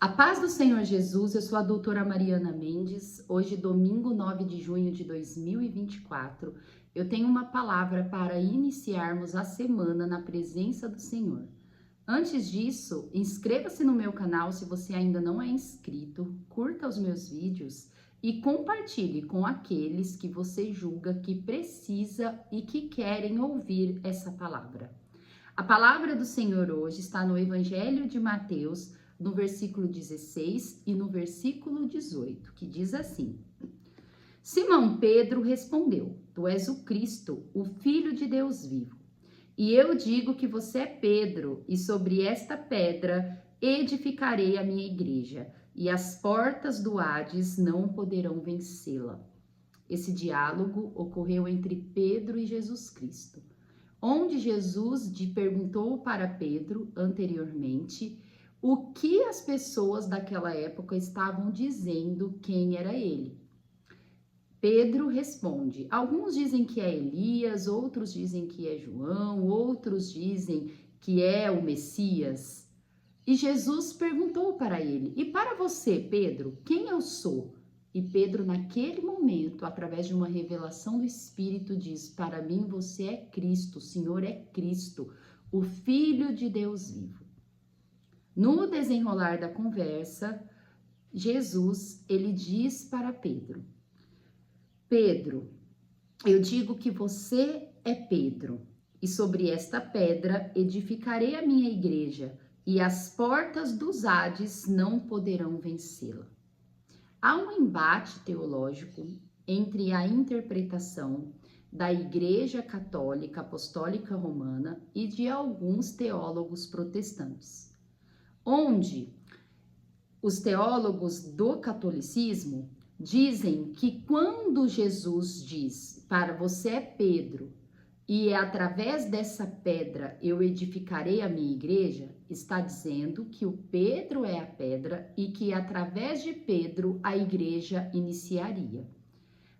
A paz do Senhor Jesus, eu sou a doutora Mariana Mendes. Hoje, domingo 9 de junho de 2024, eu tenho uma palavra para iniciarmos a semana na presença do Senhor. Antes disso, inscreva-se no meu canal se você ainda não é inscrito, curta os meus vídeos e compartilhe com aqueles que você julga que precisa e que querem ouvir essa palavra. A palavra do Senhor hoje está no Evangelho de Mateus, no versículo 16 e no versículo 18, que diz assim: Simão Pedro respondeu: Tu és o Cristo, o Filho de Deus vivo. E eu digo que você é Pedro, e sobre esta pedra edificarei a minha igreja, e as portas do Hades não poderão vencê-la. Esse diálogo ocorreu entre Pedro e Jesus Cristo, onde Jesus perguntou para Pedro anteriormente o que as pessoas daquela época estavam dizendo quem era ele. Pedro responde: alguns dizem que é Elias, outros dizem que é João, outros dizem que é o Messias. E Jesus perguntou para ele: e para você, Pedro, quem eu sou? E Pedro, naquele momento, através de uma revelação do Espírito, diz: para mim você é Cristo, o Senhor é Cristo, o Filho de Deus vivo. No desenrolar da conversa, Jesus, ele diz para Pedro: Pedro, eu digo que você é Pedro, e sobre esta pedra edificarei a minha igreja, e as portas dos Hades não poderão vencê-la. Há um embate teológico entre a interpretação da Igreja Católica Apostólica Romana e de alguns teólogos protestantes, onde os teólogos do catolicismo dizem que quando Jesus diz para você é Pedro e através dessa pedra eu edificarei a minha igreja, está dizendo que o Pedro é a pedra e que através de Pedro a igreja iniciaria.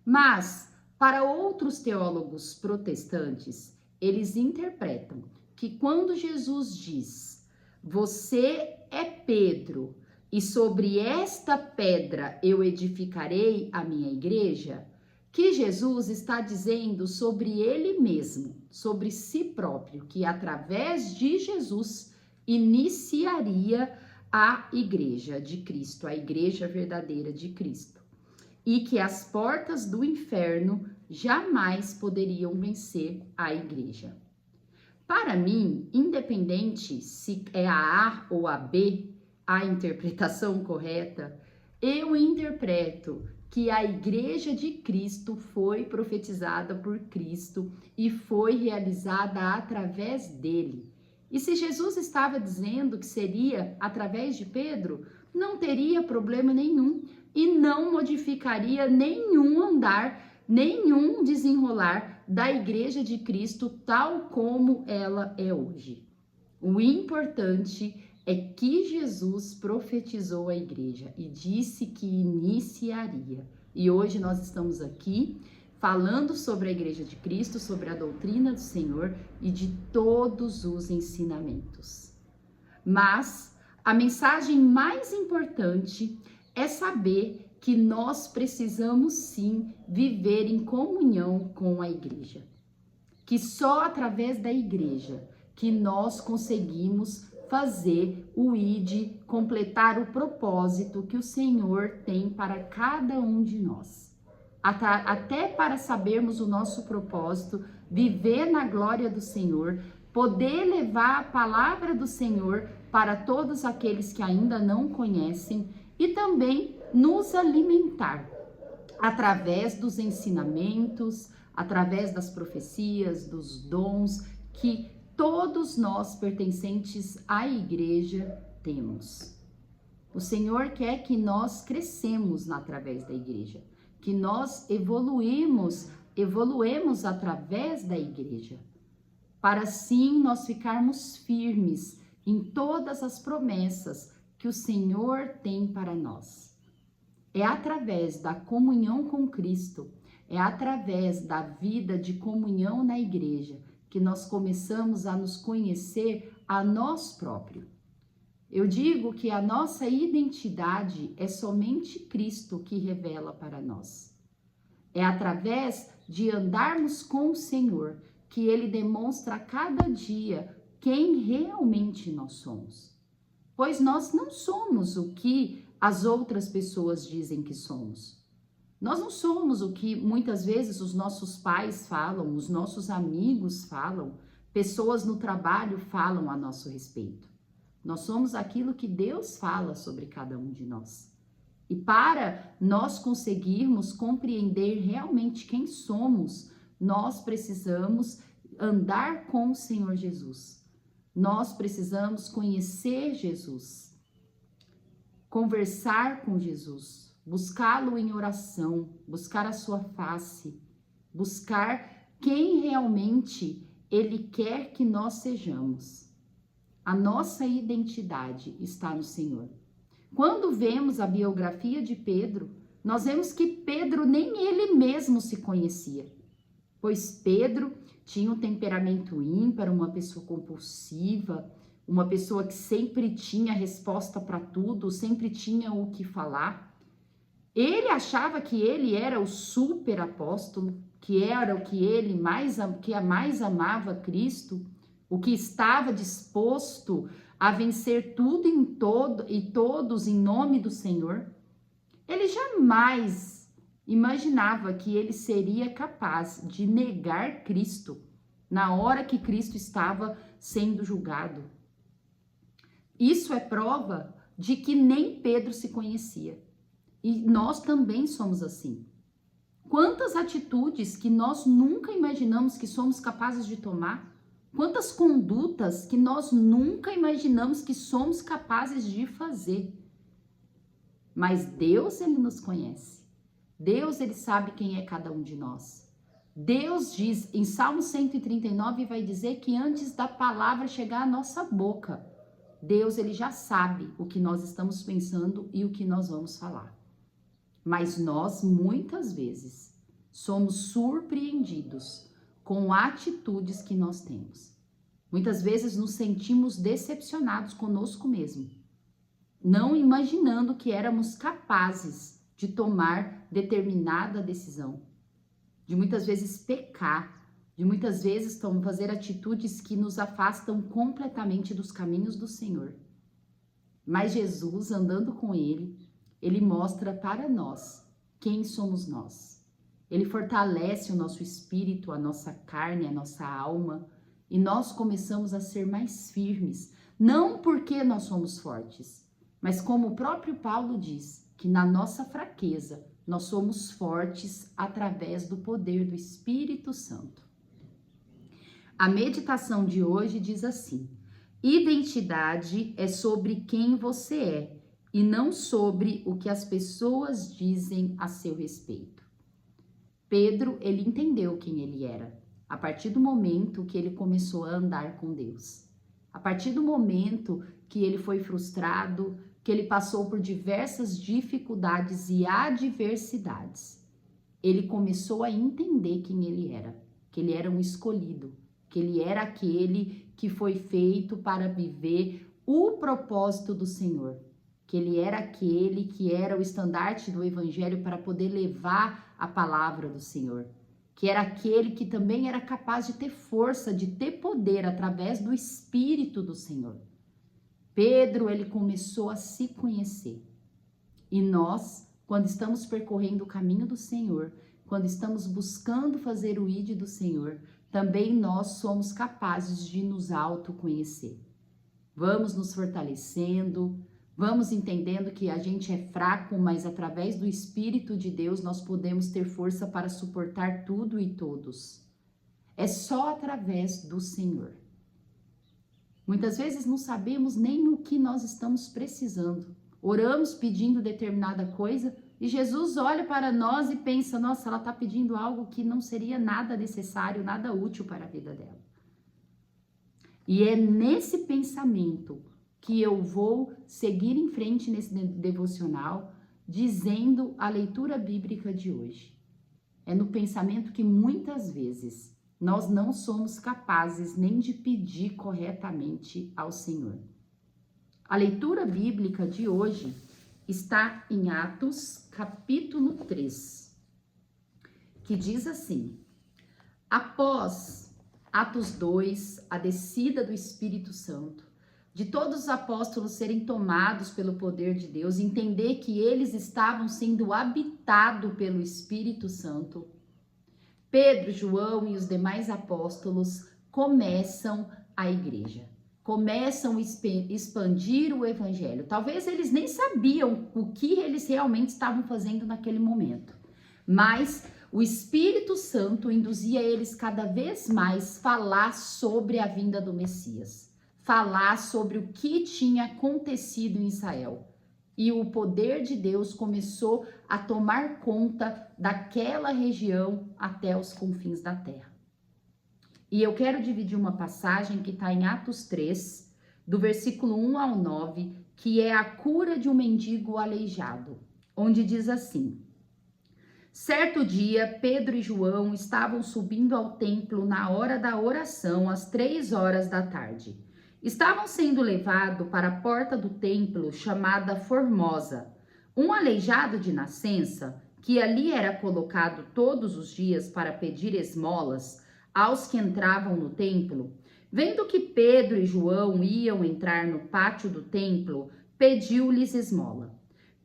Mas para outros teólogos protestantes, eles interpretam que quando Jesus diz você é Pedro, e sobre esta pedra eu edificarei a minha igreja, que Jesus está dizendo sobre ele mesmo, sobre si próprio, que através de Jesus iniciaria a igreja de Cristo, a igreja verdadeira de Cristo, e que as portas do inferno jamais poderiam vencer a igreja. Para mim, independente se é a A ou a B a interpretação correta, eu interpreto que a Igreja de Cristo foi profetizada por Cristo e foi realizada através dele. E se Jesus estava dizendo que seria através de Pedro, não teria problema nenhum e não modificaria nenhum andar, nenhum desenrolar da Igreja de Cristo tal como ela é hoje. O importante é que Jesus profetizou a igreja e disse que iniciaria. E hoje nós estamos aqui falando sobre a Igreja de Cristo, sobre a doutrina do Senhor e de todos os ensinamentos. Mas a mensagem mais importante é saber que nós precisamos sim viver em comunhão com a igreja. Que só através da igreja que nós conseguimos fazer o ID, completar o propósito que o Senhor tem para cada um de nós. Até para sabermos o nosso propósito, viver na glória do Senhor, poder levar a palavra do Senhor para todos aqueles que ainda não conhecem e também nos alimentar através dos ensinamentos, através das profecias, dos dons que todos nós pertencentes à igreja temos. O Senhor quer que nós crescemos através da igreja, que nós evoluemos através da igreja, para assim nós ficarmos firmes em todas as promessas que o Senhor tem para nós. É através da comunhão com Cristo, é através da vida de comunhão na igreja que nós começamos a nos conhecer a nós próprios. Eu digo que a nossa identidade é somente Cristo que revela para nós. É através de andarmos com o Senhor que Ele demonstra a cada dia quem realmente nós somos. Pois nós não somos o que as outras pessoas dizem que somos. Nós não somos o que muitas vezes os nossos pais falam, os nossos amigos falam, pessoas no trabalho falam a nosso respeito. Nós somos aquilo que Deus fala sobre cada um de nós. E para nós conseguirmos compreender realmente quem somos, nós precisamos andar com o Senhor Jesus. Nós precisamos conhecer Jesus, conversar com Jesus, buscá-lo em oração, buscar a sua face, buscar quem realmente Ele quer que nós sejamos. A nossa identidade está no Senhor. Quando vemos a biografia de Pedro, nós vemos que Pedro nem ele mesmo se conhecia, pois Pedro tinha um temperamento ímpar, uma pessoa compulsiva, uma pessoa que sempre tinha resposta para tudo, sempre tinha o que falar. Ele achava que ele era o super apóstolo, que era o que ele mais amava Cristo, o que estava disposto a vencer tudo e todos em nome do Senhor. Ele jamais imaginava que ele seria capaz de negar Cristo na hora que Cristo estava sendo julgado. Isso é prova de que nem Pedro se conhecia. E nós também somos assim. Quantas atitudes que nós nunca imaginamos que somos capazes de tomar? Quantas condutas que nós nunca imaginamos que somos capazes de fazer? Mas Deus, Ele nos conhece. Deus, Ele sabe quem é cada um de nós. Deus diz, em Salmo 139, vai dizer que antes da palavra chegar à nossa boca, Deus, Ele já sabe o que nós estamos pensando e o que nós vamos falar. Mas nós, muitas vezes, somos surpreendidos com atitudes que nós temos. Muitas vezes nos sentimos decepcionados conosco mesmo, não imaginando que éramos capazes de tomar determinada decisão, de muitas vezes pecar, de muitas vezes fazer atitudes que nos afastam completamente dos caminhos do Senhor. Mas Jesus, andando com Ele mostra para nós quem somos nós. Ele fortalece o nosso espírito, a nossa carne, a nossa alma, e nós começamos a ser mais firmes, não porque nós somos fortes, mas como o próprio Paulo diz, que na nossa fraqueza nós somos fortes através do poder do Espírito Santo. A meditação de hoje diz assim: identidade é sobre quem você é e não sobre o que as pessoas dizem a seu respeito. Pedro, ele entendeu quem ele era, a partir do momento que ele começou a andar com Deus. A partir do momento que ele foi frustrado, que ele passou por diversas dificuldades e adversidades, ele começou a entender quem ele era, que ele era um escolhido, que ele era aquele que foi feito para viver o propósito do Senhor, que ele era aquele que era o estandarte do Evangelho para poder levar a palavra do Senhor, que era aquele que também era capaz de ter força, de ter poder através do Espírito do Senhor. Pedro, ele começou a se conhecer. E nós, quando estamos percorrendo o caminho do Senhor, quando estamos buscando fazer o ID do Senhor, também nós somos capazes de nos autoconhecer. Vamos nos fortalecendo, vamos entendendo que a gente é fraco, mas através do Espírito de Deus nós podemos ter força para suportar tudo e todos. É só através do Senhor. Muitas vezes não sabemos nem o que nós estamos precisando. Oramos pedindo determinada coisa e Jesus olha para nós e pensa, nossa, ela está pedindo algo que não seria nada necessário, nada útil para a vida dela. E é nesse pensamento que eu vou seguir em frente nesse devocional, dizendo a leitura bíblica de hoje. É no pensamento que muitas vezes nós não somos capazes nem de pedir corretamente ao Senhor. A leitura bíblica de hoje está em Atos, capítulo 3, que diz assim: após Atos 2, a descida do Espírito Santo, de todos os apóstolos serem tomados pelo poder de Deus, entender que eles estavam sendo habitados pelo Espírito Santo, Pedro, João e os demais apóstolos começam a igreja, começam a expandir o evangelho. Talvez eles nem sabiam o que eles realmente estavam fazendo naquele momento, mas o Espírito Santo induzia eles cada vez mais a falar sobre a vinda do Messias, falar sobre o que tinha acontecido em Israel. E o poder de Deus começou a tomar conta daquela região até os confins da terra. E eu quero dividir uma passagem que está em Atos 3, do versículo 1 ao 9, que é a cura de um mendigo aleijado, onde diz assim: certo dia, Pedro e João estavam subindo ao templo na hora da oração, às 3 horas da tarde. Estavam sendo levados para a porta do templo chamada Formosa. Um aleijado de nascença, que ali era colocado todos os dias para pedir esmolas aos que entravam no templo, vendo que Pedro e João iam entrar no pátio do templo, pediu-lhes esmola.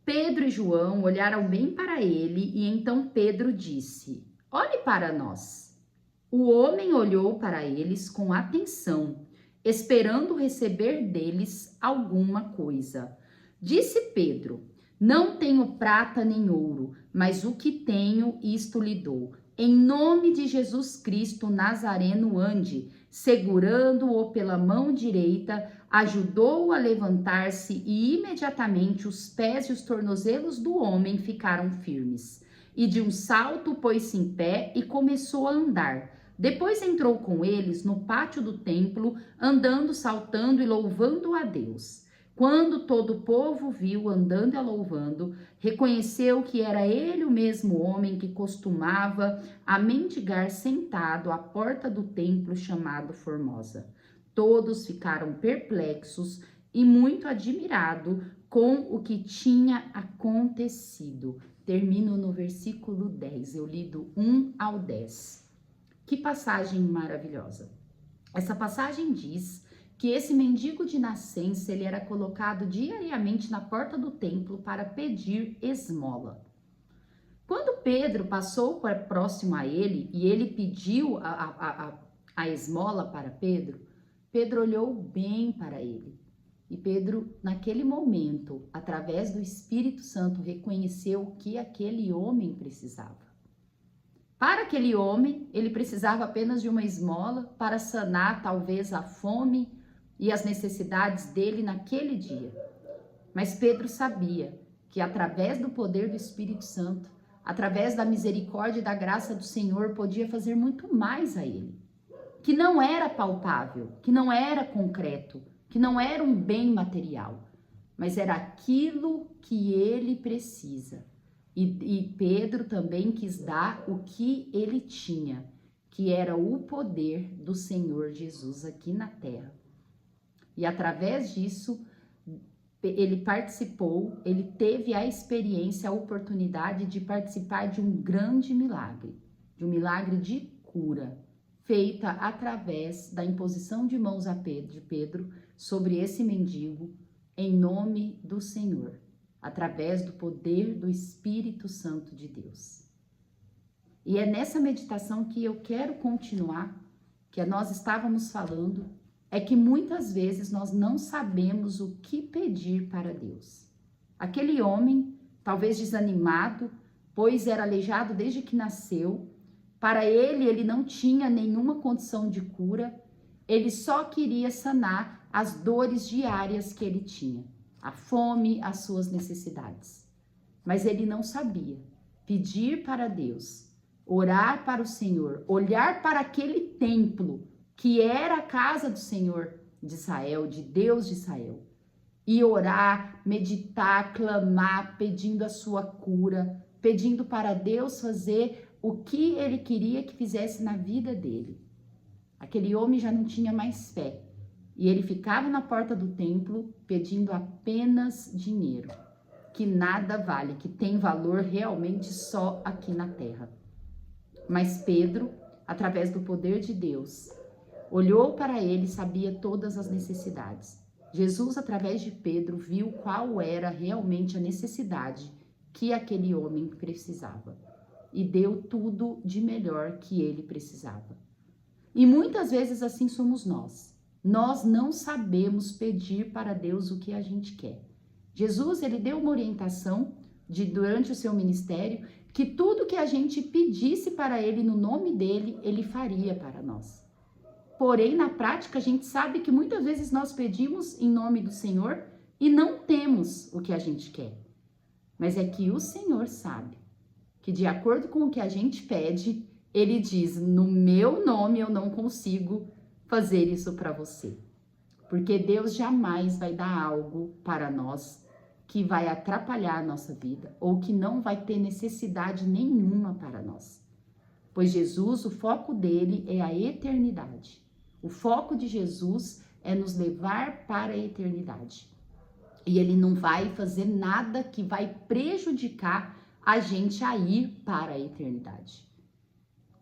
Pedro e João olharam bem para ele e então Pedro disse: olhe para nós. O homem olhou para eles com atenção, esperando receber deles alguma coisa. Disse Pedro: não tenho prata nem ouro, mas o que tenho, isto lhe dou. Em nome de Jesus Cristo Nazareno, ande. Segurando-o pela mão direita, ajudou-o a levantar-se e imediatamente os pés e os tornozelos do homem ficaram firmes. E de um salto pôs-se em pé e começou a andar. Depois entrou com eles no pátio do templo, andando, saltando e louvando a Deus. Quando todo o povo viu andando e louvando, reconheceu que era ele o mesmo homem que costumava a mendigar sentado à porta do templo chamado Formosa. Todos ficaram perplexos e muito admirados com o que tinha acontecido. Termino no versículo 10, eu li do 1 ao 10. Que passagem maravilhosa! Essa passagem diz que esse mendigo de nascença, ele era colocado diariamente na porta do templo para pedir esmola. Quando Pedro passou próximo a ele e ele pediu a esmola para Pedro, Pedro olhou bem para ele. E Pedro, naquele momento, através do Espírito Santo, reconheceu o que aquele homem precisava. Para aquele homem, ele precisava apenas de uma esmola para sanar talvez a fome e as necessidades dele naquele dia. Mas Pedro sabia que através do poder do Espírito Santo, através da misericórdia e da graça do Senhor, podia fazer muito mais a ele. Que não era palpável, que não era concreto, que não era um bem material, mas era aquilo que ele precisa. E Pedro também quis dar o que ele tinha, que era o poder do Senhor Jesus aqui na terra. E através disso, ele participou, ele teve a experiência, a oportunidade de participar de um grande milagre, de um milagre de cura, feita através da imposição de mãos de Pedro sobre esse mendigo, em nome do Senhor, através do poder do Espírito Santo de Deus. E é nessa meditação que eu quero continuar, que nós estávamos falando, é que muitas vezes nós não sabemos o que pedir para Deus. Aquele homem, talvez desanimado, pois era aleijado desde que nasceu, para ele não tinha nenhuma condição de cura, ele só queria sanar as dores diárias que ele tinha, a fome, as suas necessidades. Mas ele não sabia pedir para Deus, orar para o Senhor, olhar para aquele templo que era a casa do Senhor de Israel, de Deus de Israel, e orar, meditar, clamar, pedindo a sua cura, pedindo para Deus fazer o que ele queria que fizesse na vida dele. Aquele homem já não tinha mais fé, E ele ficava na porta do templo pedindo apenas dinheiro, que nada vale, que tem valor realmente só aqui na terra. Mas Pedro, através do poder de Deus, olhou para ele e sabia todas as necessidades. Jesus, através de Pedro, viu qual era realmente a necessidade que aquele homem precisava e deu tudo de melhor que ele precisava. E muitas vezes assim somos nós. Nós não sabemos pedir para Deus o que a gente quer. Jesus, ele deu uma orientação durante o seu ministério que tudo que a gente pedisse para ele no nome dele, ele faria para nós. Porém, na prática, a gente sabe que muitas vezes nós pedimos em nome do Senhor e não temos o que a gente quer. Mas é que o Senhor sabe que, de acordo com o que a gente pede, ele diz: no meu nome eu não consigo fazer isso para você. Porque Deus jamais vai dar algo para nós que vai atrapalhar a nossa vida ou que não vai ter necessidade nenhuma para nós. Pois Jesus, o foco dele é a eternidade. O foco de Jesus é nos levar para a eternidade. E ele não vai fazer nada que vai prejudicar a gente a ir para a eternidade.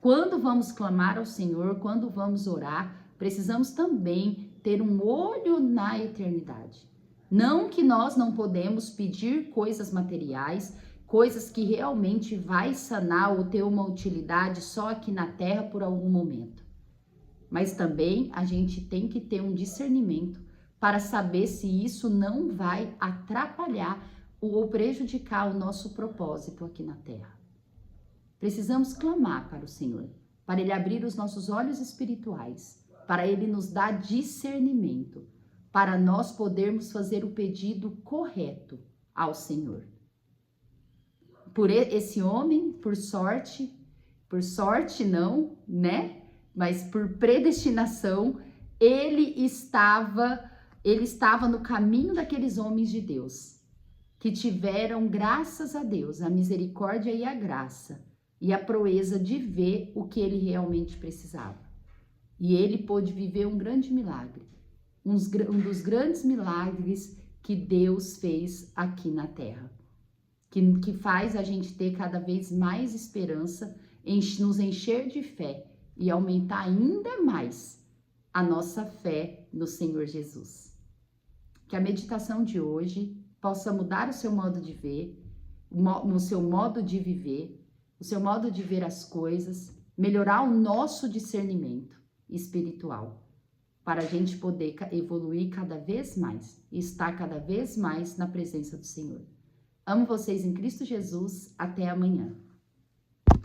Quando vamos clamar ao Senhor, quando vamos orar, precisamos também ter um olho na eternidade. Não que nós não podemos pedir coisas materiais, coisas que realmente vai sanar ou ter uma utilidade só aqui na terra por algum momento. Mas também a gente tem que ter um discernimento para saber se isso não vai atrapalhar ou prejudicar o nosso propósito aqui na terra. Precisamos clamar para o Senhor, para Ele abrir os nossos olhos espirituais, para Ele nos dar discernimento, para nós podermos fazer o pedido correto ao Senhor. Por esse homem, por sorte não, né? Mas por predestinação, ele estava no caminho daqueles homens de Deus, que tiveram, graças a Deus, a misericórdia e a graça e a proeza de ver o que ele realmente precisava. E ele pôde viver um grande milagre, um dos grandes milagres que Deus fez aqui na terra, que faz a gente ter cada vez mais esperança, nos encher de fé e aumentar ainda mais a nossa fé no Senhor Jesus. Que a meditação de hoje possa mudar o seu modo de ver, o seu modo de viver, o seu modo de ver as coisas, melhorar o nosso discernimento espiritual, para a gente poder evoluir cada vez mais e estar cada vez mais na presença do Senhor. Amo vocês em Cristo Jesus. Até amanhã.